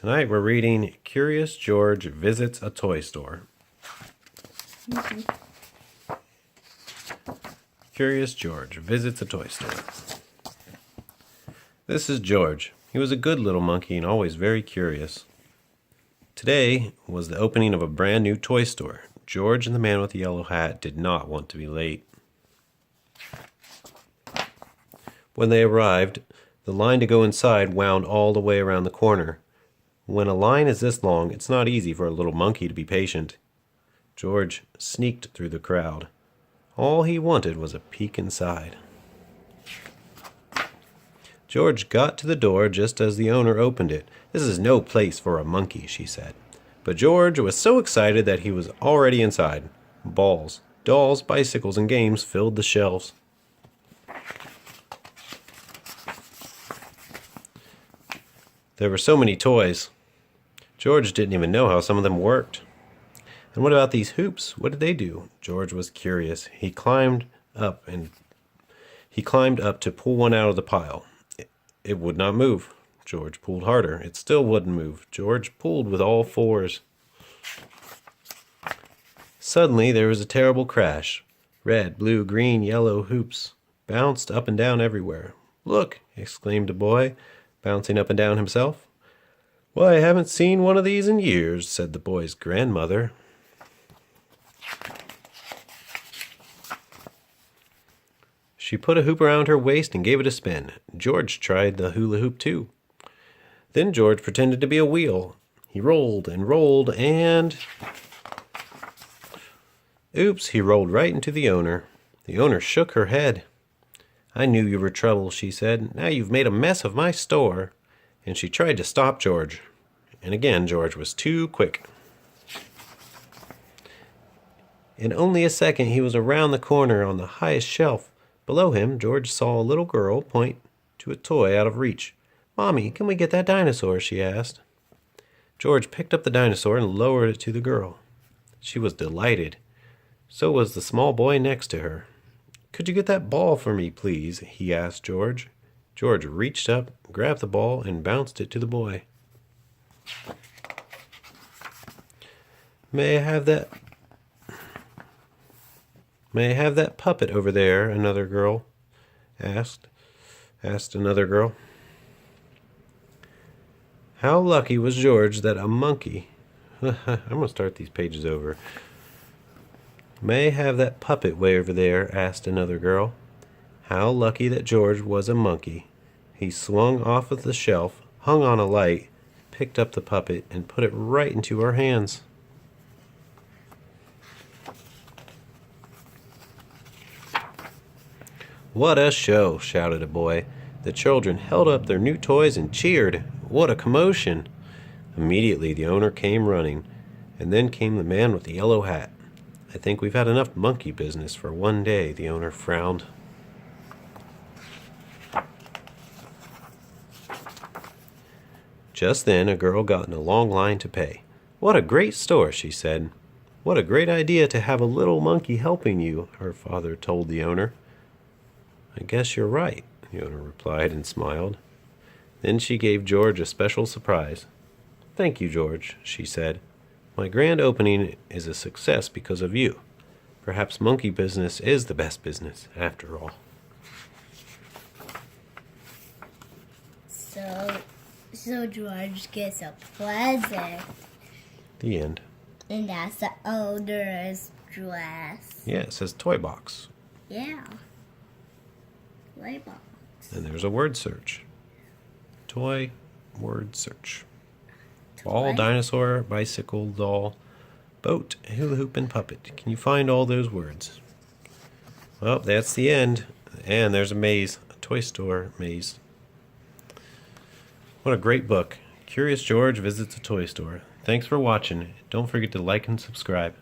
Tonight we're reading Curious George Visits a Toy Store. Curious George Visits a Toy Store. This is George. He was a good little monkey and always very curious. Today was the opening of a brand new toy store. George and the man with the yellow hat did not want to be late. When they arrived, the line to go inside wound all the way around the corner. When a line is this long, it's not easy for a little monkey to be patient. George sneaked through the crowd. All he wanted was a peek inside. George got to the door just as the owner opened it. "This is no place for a monkey," she said. But George was so excited that he was already inside. Balls, dolls, bicycles, and games filled the shelves. There were so many toys. George didn't even know how some of them worked. And what about these hoops? What did they do? George was curious. He climbed up to pull one out of the pile. It would not move. George pulled harder. It still wouldn't move. George pulled with all fours. Suddenly there was a terrible crash. Red, blue, green, yellow hoops bounced up and down everywhere. "Look!" exclaimed a boy, bouncing up and down himself. "Why, I haven't seen one of these in years," said the boy's grandmother. She put a hoop around her waist and gave it a spin. George tried the hula hoop too. Then George pretended to be a wheel. He rolled and rolled and... Oops, he rolled right into the owner. The owner shook her head. "I knew you were trouble," she said. "Now you've made a mess of my store." And she tried to stop George. And again, George was too quick. In only a second, he was around the corner on the highest shelf. Below him, George saw a little girl point to a toy out of reach. "Mommy, can we get that dinosaur?" she asked. George picked up the dinosaur and lowered it to the girl. She was delighted. So was the small boy next to her. "Could you get that ball for me, please?" he asked George. George reached up, grabbed the ball, and bounced it to the boy. May I have that puppet over there?" another girl asked another girl. How lucky was George that a monkey... I'm going to start these pages over. "May I have that puppet way over there?" asked another girl. How lucky that George was a monkey. He swung off of the shelf, hung on a light, picked up the puppet, and put it right into her hands. "What a show!" shouted a boy. The children held up their new toys and cheered. What a commotion! Immediately the owner came running, and then came the man with the yellow hat. "I think we've had enough monkey business for one day," the owner frowned. Just then a girl got in a long line to pay. "What a great store," she said. "What a great idea to have a little monkey helping you," her father told the owner. "I guess you're right," the owner replied and smiled. Then she gave George a special surprise. "Thank you, George," she said. "My grand opening is a success because of you. Perhaps monkey business is the best business, after all." So George gets a present. The end. And that's the owner's dress. Yeah, it says toy box. Yeah. Toy box. And there's a word search. Toy word search. Ball, dinosaur, bicycle, doll, boat, hula hoop, and puppet. Can you find all those words? Well, that's the end. And there's a maze, a toy store maze. What a great book. Curious George Visits a Toy Store. Thanks for watching. Don't forget to like and subscribe.